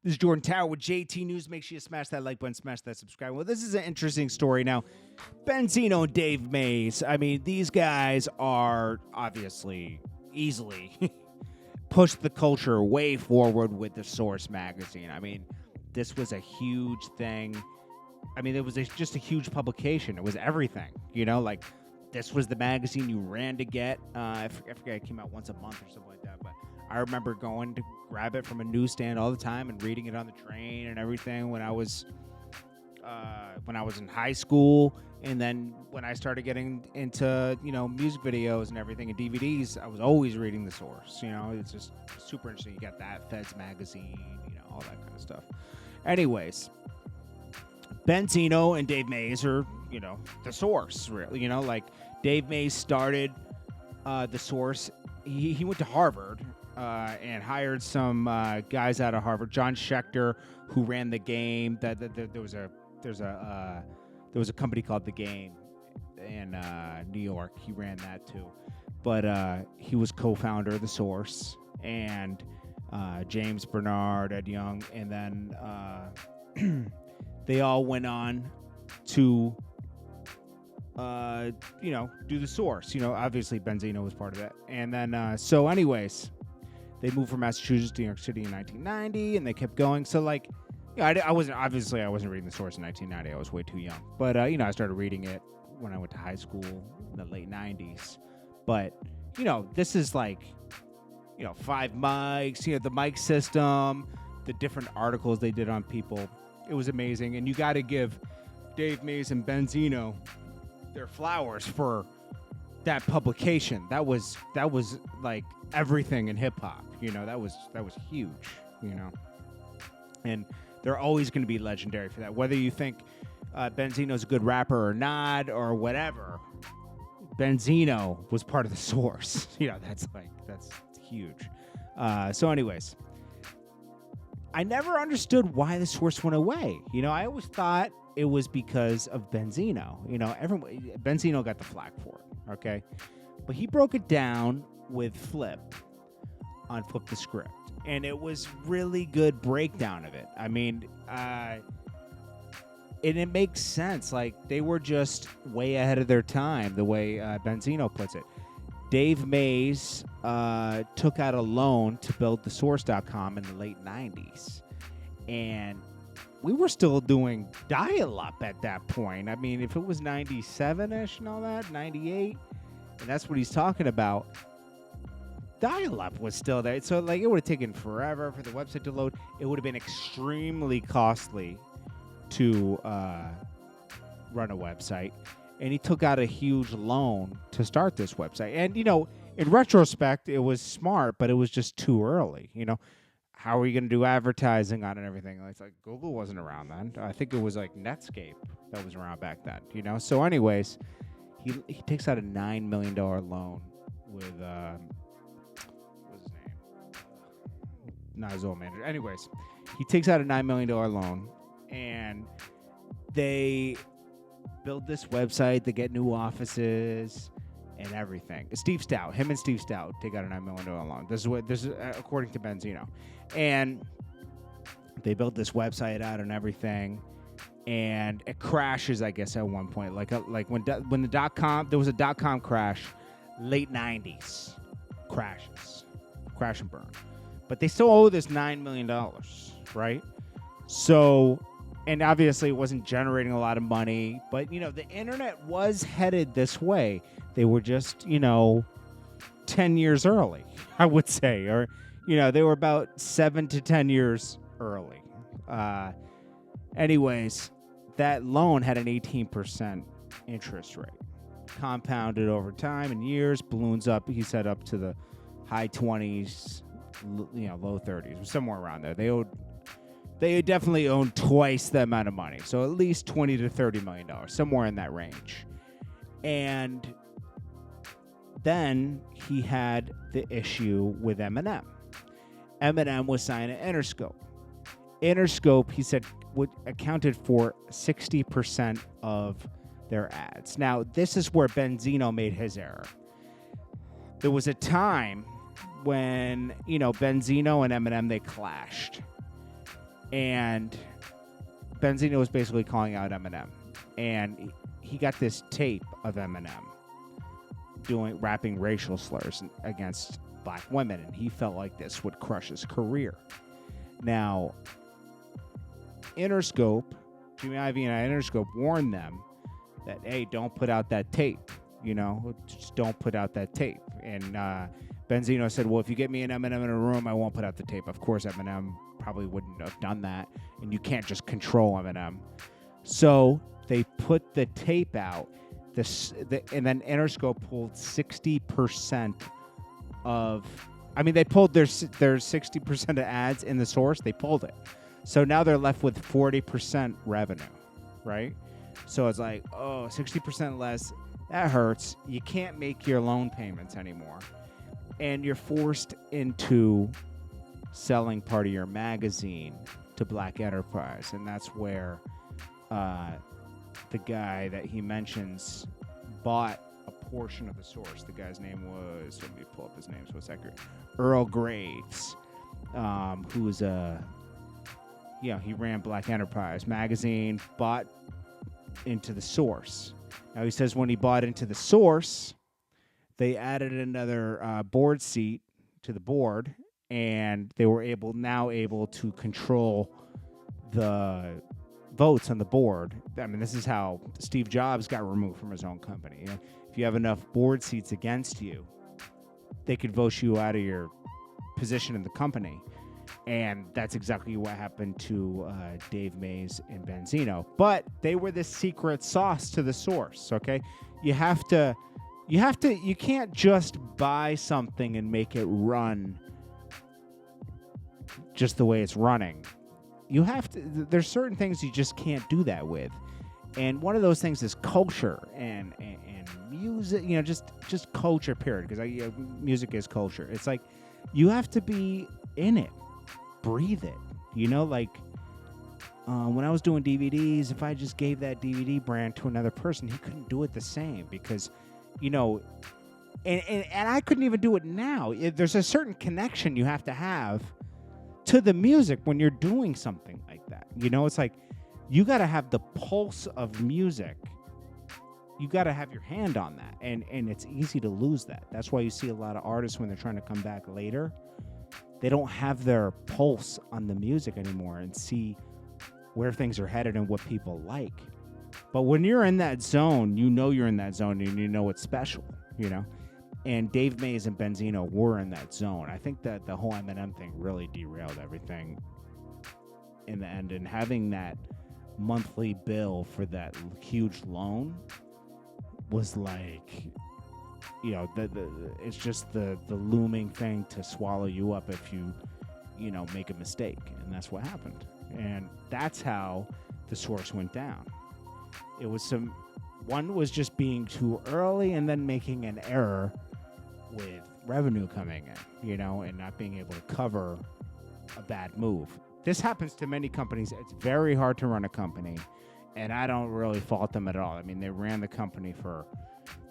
This is Jordan Tower with JT News. Make sure you smash that like button, smash that subscribe. Well, this is an interesting story. Now, Benzino and Dave Mays, I mean, these guys are obviously easily pushed the culture way forward with the Source magazine. I mean, this was a huge thing. I mean, it was just a huge publication. It was everything, like this was the magazine you ran to get. I forget it came out once a month or something like that, but I remember going to grab it from a newsstand all the time and reading it on the train and everything when I was in high school. And then when I started getting into, music videos and everything and DVDs, I was always reading the Source. It's just super interesting. You got that, Feds magazine, all that kind of stuff. Anyways, Benzino and Dave Mays are, the Source, really. Like Dave Mays started the Source. He went to Harvard and hired some guys out of Harvard. John Schechter, who ran The Game. There was a company called The Game in New York. He ran that too. But he was co-founder of The Source. And James Bernard, Ed Young. And then they all went on to, do The Source. Obviously Benzino was part of that. And then, so anyways, they moved from Massachusetts to New York City in 1990, and they kept going. So, I wasn't reading The Source in 1990. I was way too young. But, I started reading it when I went to high school in the late 90s. But, this is 5 mics, the mic system, the different articles they did on people. It was amazing. And you got to give Dave Mays and Benzino their flowers for that publication. That was like everything in hip hop. That was huge, And they're always going to be legendary for that. Whether you think Benzino's a good rapper or not or whatever, Benzino was part of the Source. That's huge. So anyways, I never understood why the Source went away. I always thought it was because of Benzino. Benzino got the flack for it, okay? But he broke it down with Flip on Flip the Script. And it was really good breakdown of it. I mean, and it makes sense. They were just way ahead of their time, the way Benzino puts it. Dave Mays took out a loan to build thesource.com in the late 90s. And we were still doing dial-up at that point. I mean, if it was 97-ish and all that, 98, and that's what he's talking about, dial-up was still there. So, it would have taken forever for the website to load. It would have been extremely costly to run a website. And he took out a huge loan to start this website. And, in retrospect, it was smart, but it was just too early. How are you going to do advertising on it and everything? It's like Google wasn't around then. I think it was Netscape that was around back then, So anyways, he takes out a $9 million loan with, what's his name? Not his old manager. Anyways, he takes out a $9 million loan, and they build this website. They get new offices and everything. Him and Steve Stout take out a $9 million loan. This is according to Benzino. And they built this website out and everything, and it crashes, I guess, at one point. Like when the .com, there was a .com crash, late 90s, crash and burn. But they still owe this $9 million, right? So, and obviously it wasn't generating a lot of money, but, the internet was headed this way. They were just, 10 years early, I would say, or, they were about 7 to 10 years early. Anyways, that loan had an 18% interest rate, compounded over time and years, balloons up, he said, up to the high 20s, low 30s, somewhere around there. They definitely owned twice the amount of money. So at least $20 to $30 million, somewhere in that range. And then he had the issue with Eminem. Eminem was signed at Interscope. Interscope, he said, accounted for 60% of their ads. Now, this is where Benzino made his error. There was a time when, Benzino and Eminem, they clashed. And Benzino was basically calling out Eminem. And he got this tape of Eminem rapping racial slurs against black women, and he felt like this would crush his career. Now, Interscope, Jimmy Iovine and Interscope warned them that, hey, don't put out that tape. Just don't put out that tape. And Benzino said, well, if you get me and Eminem in a room, I won't put out the tape. Of course, Eminem probably wouldn't have done that, and you can't just control Eminem. So they put the tape out, and then Interscope pulled 60% of... they pulled their 60% of ads in the source. They pulled it. So now they're left with 40% revenue, right? So it's like, 60% less. That hurts. You can't make your loan payments anymore. And you're forced into selling part of your magazine to Black Enterprise. And that's where the guy that he mentions bought a portion of the source. The guy's name was, let me pull up his name so it's accurate, Earl Graves, who was he ran Black Enterprise magazine, bought into the source. Now he says when he bought into the source, they added another board seat to the board, and they were able to control the votes on the board. This is how Steve Jobs got removed from his own company. If you have enough board seats against you, they could vote you out of your position in the company. And that's exactly what happened to Dave Mays and Benzino. But they were the secret sauce to the source, okay? You can't just buy something and make it run just the way it's running. You have to, there's certain things you just can't do that with. And one of those things is culture and music, just culture, period. Because music is culture. It's like you have to be in it. Breathe it. When I was doing DVDs, if I just gave that DVD brand to another person, he couldn't do it the same because, and I couldn't even do it now. There's a certain connection you have to the music when you're doing something like that. It's like you got to have the pulse of music. You got to have your hand on that, and it's easy to lose that. That's why you see a lot of artists when they're trying to come back later, they don't have their pulse on the music anymore and see where things are headed and what people like. But when you're in that zone, you're in that zone and you know it's special, And Dave Mays and Benzino were in that zone. I think that the whole Eminem thing really derailed everything in the end. And having that monthly bill for that huge loan was like... it's just the looming thing to swallow you up if you make a mistake, and that's what happened. And that's how the source went down. It was one was just being too early, and then making an error with revenue coming in, and not being able to cover a bad move. This happens to many companies. It's very hard to run a company, and I don't really fault them at all. They ran the company for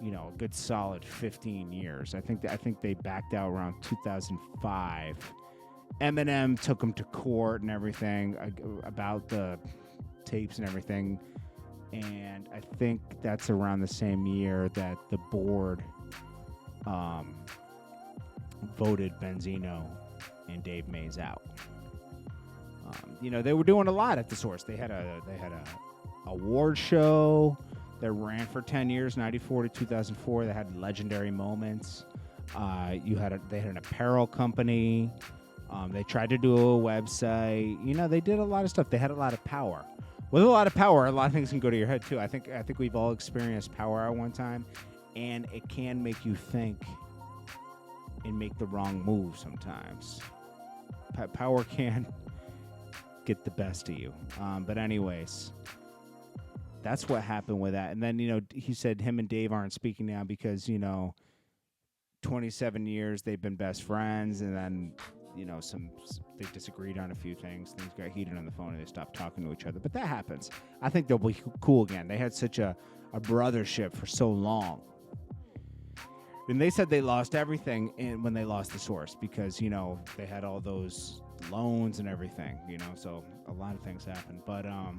a good solid 15 years. I think they backed out around 2005. Eminem took them to court and everything about the tapes and everything. And I think that's around the same year that the board voted Benzino and Dave Mays out. They were doing a lot at the source. They had a award show that ran for 10 years, 94 to 2004. They had legendary moments. They had an apparel company. They tried to do a website. They did a lot of stuff. They had a lot of power. With a lot of power, a lot of things can go to your head too. I think we've all experienced power at one time, and it can make you think and make the wrong move sometimes. Power can get the best of you. But anyways, that's what happened with that. And then, he said him and Dave aren't speaking now because, 27 years they've been best friends, and then, they disagreed on a few things. Things got heated on the phone and they stopped talking to each other. But that happens. I think they'll be cool again. They had such a brothership for so long. And they said they lost everything when they lost the source because, they had all those loans and everything, so a lot of things happen. But I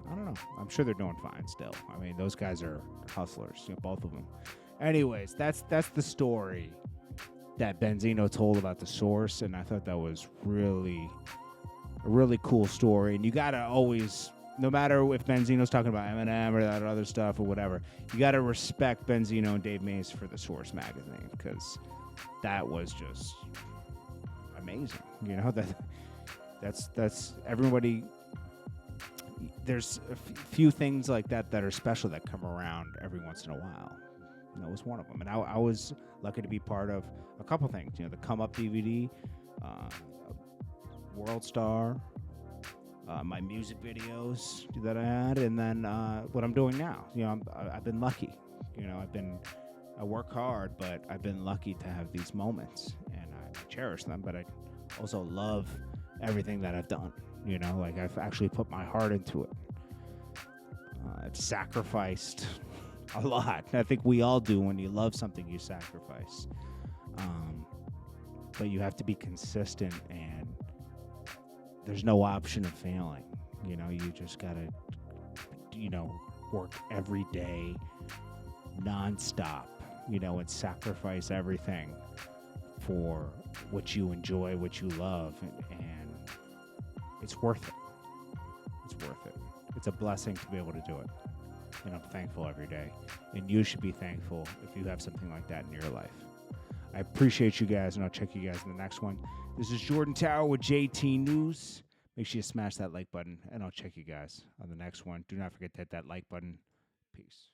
don't know. I'm sure they're doing fine still. I mean, those guys are hustlers, both of them. Anyways, that's the story that Benzino told about the source, and I thought that was really a really cool story. And you gotta always, no matter if Benzino's talking about Eminem or that other stuff or whatever, you gotta respect Benzino and Dave Mays for the Source magazine, because that was just amazing. That's everybody. There's a few things like that are special that come around every once in a while. And that was one of them. And I was lucky to be part of a couple things. The Come Up DVD, World Star, my music videos that I had, and then what I'm doing now. I've been lucky. I work hard, but I've been lucky to have these moments, and I cherish them. But I also love everything that I've done. Like I've actually put my heart into it. I've sacrificed a lot. I think we all do. When you love something, you sacrifice. But you have to be consistent, and there's no option of failing. You just gotta, work every day, nonstop. And sacrifice everything for what you enjoy, what you love, and it's worth it. It's worth it. It's a blessing to be able to do it. And I'm thankful every day. And you should be thankful if you have something like that in your life. I appreciate you guys, and I'll check you guys in the next one. This is Jordan Tower with JT News. Make sure you smash that like button, and I'll check you guys on the next one. Do not forget to hit that like button. Peace.